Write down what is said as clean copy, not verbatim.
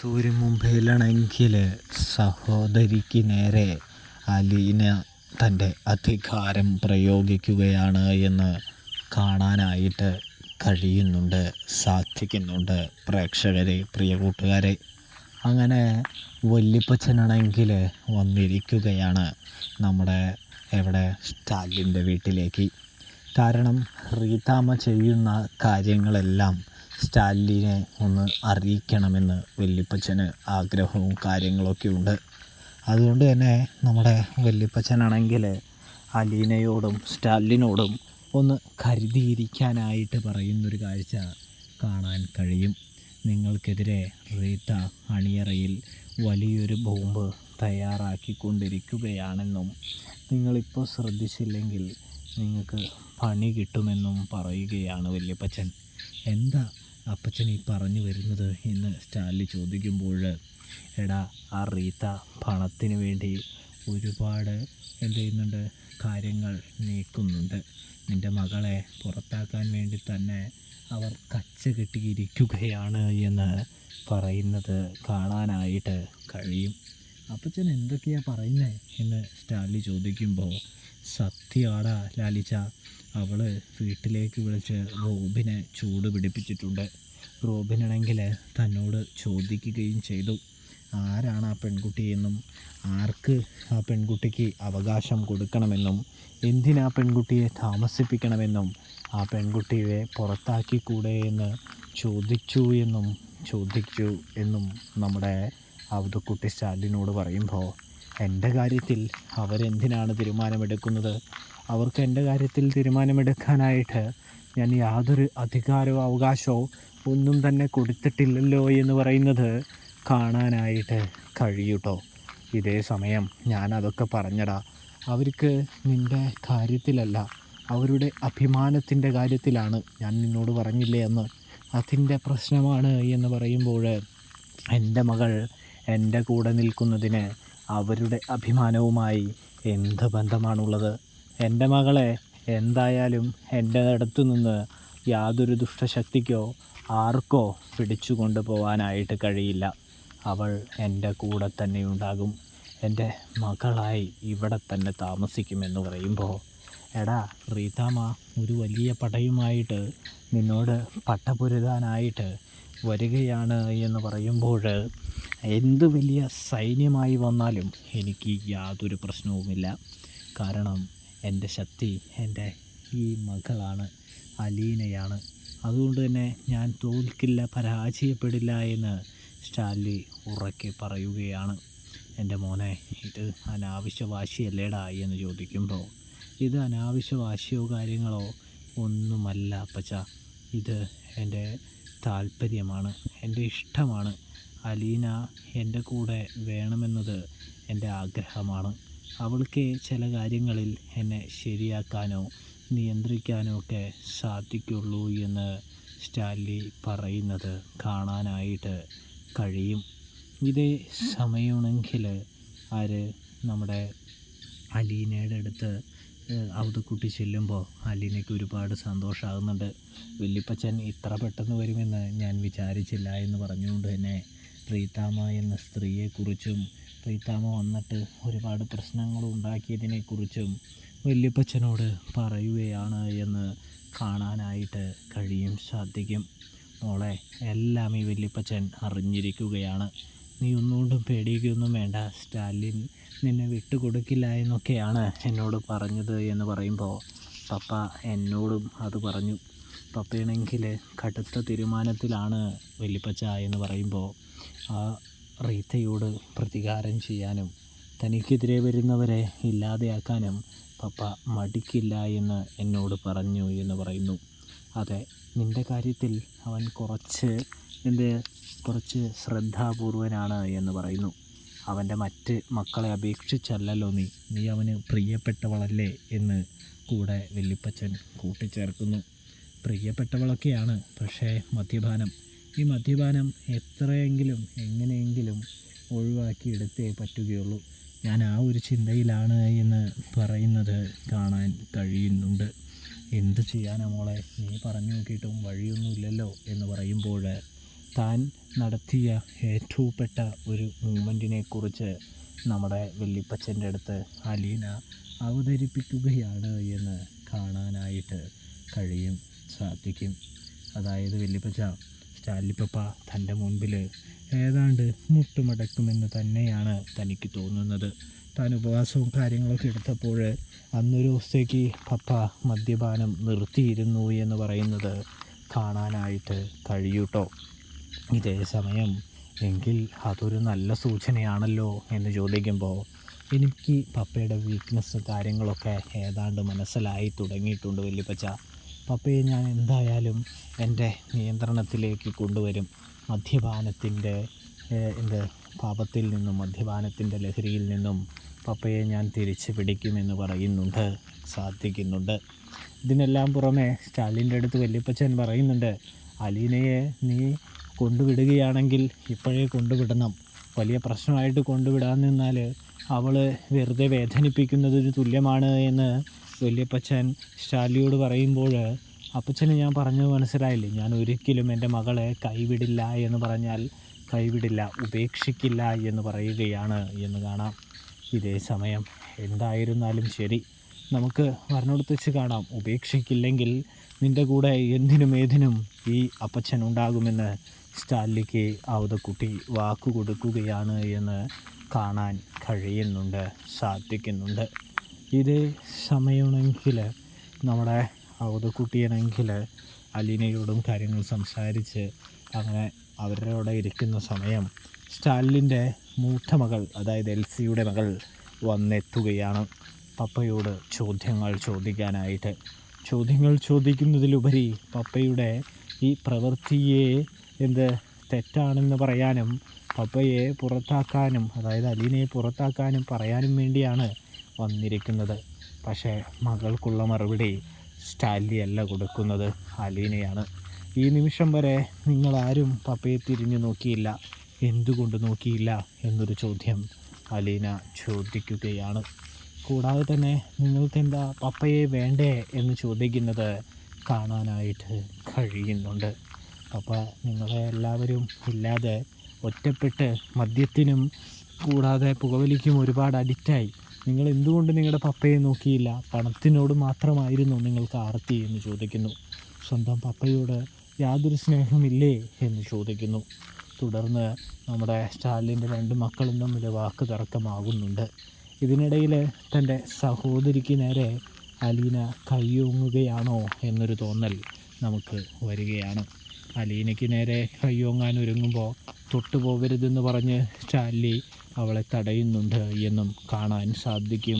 തുരുമുമ്പിലാണെങ്കിൽ സഹോദരിക്ക് നേരെ അലീന തൻ്റെ അധികാരം പ്രയോഗിക്കുകയാണ് എന്ന് കാണാനായിട്ട് കഴിയുന്നുണ്ട്, സാധിക്കുന്നുണ്ട് പ്രേക്ഷകരെ, പ്രിയ കൂട്ടുകാരെ. അങ്ങനെ വല്യപ്പച്ചനാണെങ്കിൽ വന്നിരിക്കുകയാണ് നമ്മുടെ സ്റ്റാലിൻ്റെ വീട്ടിലേക്ക്. കാരണം റീതാമ്മ ചെയ്യുന്ന കാര്യങ്ങളെല്ലാം സ്റ്റാലിനെ ഒന്ന് അറിയിക്കണമെന്ന് വല്യപ്പച്ചന് ആഗ്രഹവും കാര്യങ്ങളൊക്കെ ഉണ്ട്. അതുകൊണ്ട് തന്നെ നമ്മുടെ വല്യപ്പച്ചനാണെങ്കിൽ അലീനയോടും സ്റ്റാലിനോടും ഒന്ന് കരുതിയിരിക്കാനായിട്ട് പറയുന്നൊരു കാഴ്ച കാണാൻ കഴിയും. നിങ്ങൾക്കെതിരെ റീത്ത അണിയറയിൽ വലിയൊരു ബോംബ് തയ്യാറാക്കിക്കൊണ്ടിരിക്കുകയാണെന്നും നിങ്ങളിപ്പോൾ ശ്രദ്ധിച്ചില്ലെങ്കിൽ നിങ്ങൾക്ക് പണി കിട്ടുമെന്നും പറയുകയാണ് വല്യപ്പച്ചൻ. എന്താ അപ്പച്ചൻ ഈ പറഞ്ഞു വരുന്നത് എന്ന് സ്റ്റാലിൻ ചോദിക്കുമ്പോൾ, എടാ ആ റീത്ത പണത്തിന് വേണ്ടി ഒരുപാട് എന്ത് ചെയ്യുന്നുണ്ട്, കാര്യങ്ങൾ നീക്കുന്നുണ്ട്. നിൻ്റെ മകളെ പുറത്താക്കാൻ വേണ്ടി തന്നെ അവർ കച്ച കെട്ടിയിരിക്കുകയാണ് എന്ന് പറയുന്നത് കാണാനായിട്ട് കഴിയും. അപ്പച്ചൻ എന്തൊക്കെയാണ് പറയുന്നത് എന്ന് സ്റ്റാലിൻ ചോദിക്കുമ്പോൾ, സത്യമാടാ ലാലിച്ച, അവൾ വീട്ടിലേക്ക് വിളിച്ച് റോബിനെ ചൂട് പിടിപ്പിച്ചിട്ടുണ്ട്. റോബിനാണെങ്കിൽ തന്നോട് ചോദിക്കുകയും ചെയ്തു, ആരാണ് ആ പെൺകുട്ടിയെന്നും ആർക്ക് ആ പെൺകുട്ടിക്ക് അവകാശം കൊടുക്കണമെന്നും എന്തിനാ പെൺകുട്ടിയെ താമസിപ്പിക്കണമെന്നും ആ പെൺകുട്ടിയെ പുറത്താക്കിക്കൂടെ എന്ന് ചോദിച്ചു എന്നും നമ്മുടെ അവധക്കുട്ടി സ്റ്റാലിനോട് പറയുമ്പോൾ, എൻ്റെ കാര്യത്തിൽ അവരെന്തിനാണ് തീരുമാനമെടുക്കുന്നത്? അവർക്ക് എൻ്റെ കാര്യത്തിൽ തീരുമാനമെടുക്കാനായിട്ട് ഞാൻ യാതൊരു അധികാരമോ അവകാശമോ ഒന്നും തന്നെ കൊടുത്തിട്ടില്ലല്ലോ എന്ന് പറയുന്നത് കാണാനായിട്ട് കഴിയൂട്ടോ. ഇതേ സമയം ഞാനതൊക്കെ പറഞ്ഞടാ, അവർക്ക് നിൻ്റെ കാര്യത്തിലല്ല, അവരുടെ അഭിമാനത്തിൻ്റെ കാര്യത്തിലാണ്. ഞാൻ നിന്നോട് പറഞ്ഞില്ലേ എന്ന്, അതിൻ്റെ പ്രശ്നമാണ് എന്ന് പറയുമ്പോൾ, എൻ്റെ മകൾ എൻ്റെ കൂടെ നിൽക്കുന്നതിന് അവരുടെ അഭിമാനവുമായി എന്ത് ബന്ധമാണുള്ളത്? എൻ്റെ മകളെ എന്തായാലും എൻ്റെ അടുത്തു നിന്ന് യാതൊരു ദുഷ്ടശക്തിക്കോ ആർക്കോ പിടിച്ചു കൊണ്ടുപോകാനായിട്ട് കഴിയില്ല. അവൾ എൻ്റെ കൂടെ തന്നെ ഉണ്ടാകും, എൻ്റെ മകളായി ഇവിടെ തന്നെ താമസിക്കുമെന്ന് പറയുമ്പോൾ, എടാ റീതാമ്മ ഒരു വലിയ പടയുമായിട്ട് നിന്നോട് പട്ടപൊരുതാനായിട്ട് വരികയാണ് എന്ന് പറയുമ്പോൾ, എന്ത് വലിയ സൈന്യമായി വന്നാലും എനിക്ക് യാതൊരു പ്രശ്നവുമില്ല. കാരണം എൻ്റെ ശക്തി എൻ്റെ ഈ മകളാണ്, അലീനയാണ്. അതുകൊണ്ട് തന്നെ ഞാൻ തോൽക്കില്ല, പരാജയപ്പെടില്ല എന്ന് സ്റ്റാലിൻ ഉറക്കെ പറയുകയാണ്. എൻ്റെ മോനെ, ഇത് അനാവശ്യ വാശിയല്ലേടാ എന്ന് ചോദിക്കുമ്പോൾ, ഇത് അനാവശ്യ വാശിയോ കാര്യങ്ങളോ ഒന്നുമല്ല അപ്പച്ച, ഇത് എൻ്റെ താല്പര്യമാണ്, എൻ്റെ ഇഷ്ടമാണ്. അലീന എൻ്റെ കൂടെ വേണമെന്നത് എൻ്റെ ആഗ്രഹമാണ്. അവൾക്ക് ചില കാര്യങ്ങളിൽ എന്നെ ശരിയാക്കാനോ നിയന്ത്രിക്കാനോ ഒക്കെ സാധിക്കുള്ളൂ എന്ന് സ്റ്റാലിൻ പറയുന്നത് കാണാനായിട്ട് കഴിയും. ഇതേ സമയമാണെങ്കിൽ നമ്മുടെ അലീനയുടെ അടുത്ത് അവധക്കുട്ടി ചെല്ലുമ്പോൾ അലീനയ്ക്ക് ഒരുപാട് സന്തോഷമാകുന്നുണ്ട്. വല്യപ്പച്ചൻ ഇത്ര പെട്ടെന്ന് വരുമെന്ന് ഞാൻ വിചാരിച്ചില്ല എന്ന് പറഞ്ഞുകൊണ്ട് തന്നെ റീതാമ്മ എന്ന സ്ത്രീയെക്കുറിച്ചും റീതാമ്മ വന്നിട്ട് ഒരുപാട് പ്രശ്നങ്ങൾ ഉണ്ടാക്കിയതിനെക്കുറിച്ചും വല്യപ്പച്ചനോട് പറയുകയാണ് എന്ന് കാണാനായിട്ട് സാധിക്കും. മോളെ, എല്ലാം ഈ വല്യപ്പച്ചൻ അറിഞ്ഞിരിക്കുകയാണ്. നീ ഒന്നുകൊണ്ടും പേടിക്കുകയൊന്നും വേണ്ട, സ്റ്റാലിൻ നിന്നെ വിട്ടുകൊടുക്കില്ല എന്നൊക്കെയാണ് എന്നോട് പറഞ്ഞത് എന്ന് പറയുമ്പോൾ, പപ്പ എന്നോടും അത് പറഞ്ഞു. പപ്പയാണെങ്കിൽ കടുത്ത തീരുമാനത്തിലാണ് വല്യപ്പച്ച എന്ന് പറയുമ്പോൾ, ആ റീത്തയോട് പ്രതികാരം ചെയ്യാനും തനിക്കെതിരെ വരുന്നവരെ ഇല്ലാതെയാക്കാനും പപ്പ മടിക്കില്ല എന്ന് എന്നോട് പറഞ്ഞു എന്ന് പറയുന്നു. അതെ, നിൻ്റെ കാര്യത്തിൽ അവൻ കുറച്ച് ശ്രദ്ധാപൂർവനാണ് എന്ന് പറയുന്നു. അവൻ്റെ മറ്റ് മക്കളെ അപേക്ഷിച്ചല്ലല്ലോ നീ അവന് പ്രിയപ്പെട്ടവളല്ലേ എന്ന് കൂടെ വല്യപ്പച്ചൻ കൂട്ടിച്ചേർക്കുന്നു. പ്രിയപ്പെട്ടവളൊക്കെയാണ്, പക്ഷേ ഈ മദ്യപാനം എത്രയെങ്കിലും എങ്ങനെയെങ്കിലും ഒഴിവാക്കിയെടുത്തേ പറ്റുകയുള്ളൂ. ഞാൻ ആ ഒരു ചിന്തയിലാണ് എന്ന് പറയുന്നത് കാണാൻ കഴിയുന്നുണ്ട്. എന്ത് ചെയ്യാനാ മോളെ, നീ പറഞ്ഞു നോക്കിയിട്ടും വഴിയൊന്നുമില്ലല്ലോ എന്ന് പറയുമ്പോൾ, താൻ നടത്തിയ ഏറ്റവുംപ്പെട്ട ഒരു മൂവ്മെൻറ്റിനെ കുറിച്ച് നമ്മുടെ വല്യപ്പച്ചൻ്റെ അടുത്ത് അലീന അവതരിപ്പിക്കുകയാണ് എന്ന് കാണാനായിട്ട് സാധിക്കും. അതായത് വല്യപ്പച്ച സ്റ്റാൻലി പപ്പ തൻ്റെ മുൻപിൽ ഏതാണ്ട് മുട്ടുമടക്കുമെന്ന് തന്നെയാണ് തനിക്ക് തോന്നുന്നത്. താൻ ഉപവാസവും കാര്യങ്ങളൊക്കെ എടുത്തപ്പോൾ അന്നൊരു ദിവസത്തേക്ക് പപ്പ മദ്യപാനം നിർത്തിയിരുന്നു എന്ന് പറയുന്നത് കാണാനായിട്ട് കഴിയൂട്ടോ. ഇതേ സമയം എങ്കിൽ അതൊരു നല്ല സൂചനയാണല്ലോ എന്ന് ചോദിക്കുമ്പോൾ എനിക്ക് പപ്പയുടെ വീക്ക്നെസ് കാര്യങ്ങളൊക്കെ ഏതാണ്ട് മനസ്സിലായി തുടങ്ങിയിട്ടുണ്ട് വല്യപ്പച്ച. പപ്പയെ ഞാൻ എന്തായാലും എൻ്റെ നിയന്ത്രണത്തിലേക്ക് കൊണ്ടുവരും. മദ്യപാനത്തിൻ്റെ പാപത്തിൽ നിന്നും മദ്യപാനത്തിൻ്റെ ലഹരിയിൽ നിന്നും പപ്പയെ ഞാൻ തിരിച്ചു പിടിക്കുമെന്ന് സാധിക്കുന്നുണ്ട്. ഇതിനെല്ലാം പുറമെ സ്റ്റാലിൻ്റെ അടുത്ത് വല്യപ്പച്ചൻ പറയുന്നുണ്ട്, അലീനയെ നീ കൊണ്ടുവിടുകയാണെങ്കിൽ ഇപ്പോഴേ കൊണ്ടുവിടണം. വലിയ പ്രശ്നമായിട്ട് കൊണ്ടുവിടാൻ നിന്നാൽ അവൾ വെറുതെ വേദനിപ്പിക്കുന്നതിന് തുല്യമാണ് എന്ന് വല്യപ്പച്ചൻ സ്റ്റാലിയോട് പറയുമ്പോൾ അപ്പച്ചന് ഞാൻ പറഞ്ഞത് മനസ്സിലായില്ലേ, ഞാൻ ഒരിക്കലും എൻ്റെ മകളെ കൈവിടില്ല എന്ന് പറഞ്ഞാൽ കൈവിടില്ല, ഉപേക്ഷിക്കില്ല എന്ന് പറയുകയാണ് എന്ന് കാണാം. ഇതേ സമയം എന്തായിരുന്നാലും ശരി, നമുക്ക് വരണോടത്ത് വെച്ച് കാണാം. ഉപേക്ഷിക്കില്ലെങ്കിൽ നിൻ്റെ കൂടെ എന്തിനും ഏതിനും ഈ അപ്പച്ചൻ ഉണ്ടാകുമെന്ന് സ്റ്റാലിക്ക് അവതക്കുട്ടി വാക്കു കൊടുക്കുകയാണ് എന്ന് കാണാൻ സാധിക്കുന്നുണ്ട്. ഇതേ സമയമാണെങ്കിൽ നമ്മുടെ അവതക്കുട്ടിയാണെങ്കിൽ അലീനയോടും കാര്യങ്ങൾ സംസാരിച്ച് അങ്ങനെ അവരുടെ ഇരിക്കുന്ന സമയം സ്റ്റാലിൻ്റെ മൂത്ത മകൾ, അതായത് എൽസിയുടെ മകൾ വന്നെത്തുകയാണ് പപ്പയോട് ചോദ്യങ്ങൾ ചോദിക്കുന്നതിലുപരി പപ്പയുടെ ഈ പ്രവൃത്തിയെ തെറ്റാണെന്ന് പറയാനും പപ്പയെ പുറത്താക്കാനും, അതായത് അലീനയെ പുറത്താക്കാനും പറയാനും വേണ്ടിയാണ് വന്നിരിക്കുന്നത്. പക്ഷേ മകൾക്കുള്ള മറുപടി സ്റ്റാൻലി അല്ല കൊടുക്കുന്നത്, അലീനയാണ്. ഈ നിമിഷം വരെ നിങ്ങളാരും പപ്പയെ തിരിഞ്ഞു നോക്കിയില്ല, എന്തുകൊണ്ട് നോക്കിയില്ല എന്നൊരു ചോദ്യം അലീന ചോദിക്കുകയാണ്. കൂടാതെ തന്നെ നിങ്ങൾക്കെന്താ പപ്പയെ വേണ്ടേ എന്ന് ചോദിക്കുന്നത് കാണാനായിട്ട് കഴിയുന്നുണ്ട്. പപ്പ നിങ്ങളെ എല്ലാവരും ഇല്ലാതെ ഒറ്റപ്പെട്ട് മദ്യത്തിനും കൂടാതെ പുകവലിക്കും ഒരുപാട് അഡിക്റ്റായി. നിങ്ങൾ എന്തുകൊണ്ട് നിങ്ങളുടെ പപ്പയെ നോക്കിയില്ല? പണത്തിനോട് മാത്രമായിരുന്നു നിങ്ങൾക്ക് ആർത്തി എന്ന് ചോദിക്കുന്നു. സ്വന്തം പപ്പയോട് യാതൊരു സ്നേഹമില്ലേ എന്ന് ചോദിക്കുന്നു. തുടർന്ന് നമ്മുടെ സ്റ്റാലിൻ്റെ 2 മക്കളും തമ്മിൽ വാക്ക് തർക്കമാകുന്നുണ്ട്. ഇതിനിടയിൽ തൻ്റെ സഹോദരിക്ക് നേരെ അലീന കയ്യോങ്ങുകയാണോ എന്നൊരു തോന്നൽ നമുക്ക് വരികയാണ്. അലീനയ്ക്ക് നേരെ കയ്യോങ്ങാൻ ഒരുങ്ങുമ്പോൾ തൊട്ടുപോകരുതെന്ന് പറഞ്ഞ് സ്റ്റാൻലി അവളെ തടയുന്നുണ്ട് എന്നും കാണാൻ സാധിക്കും.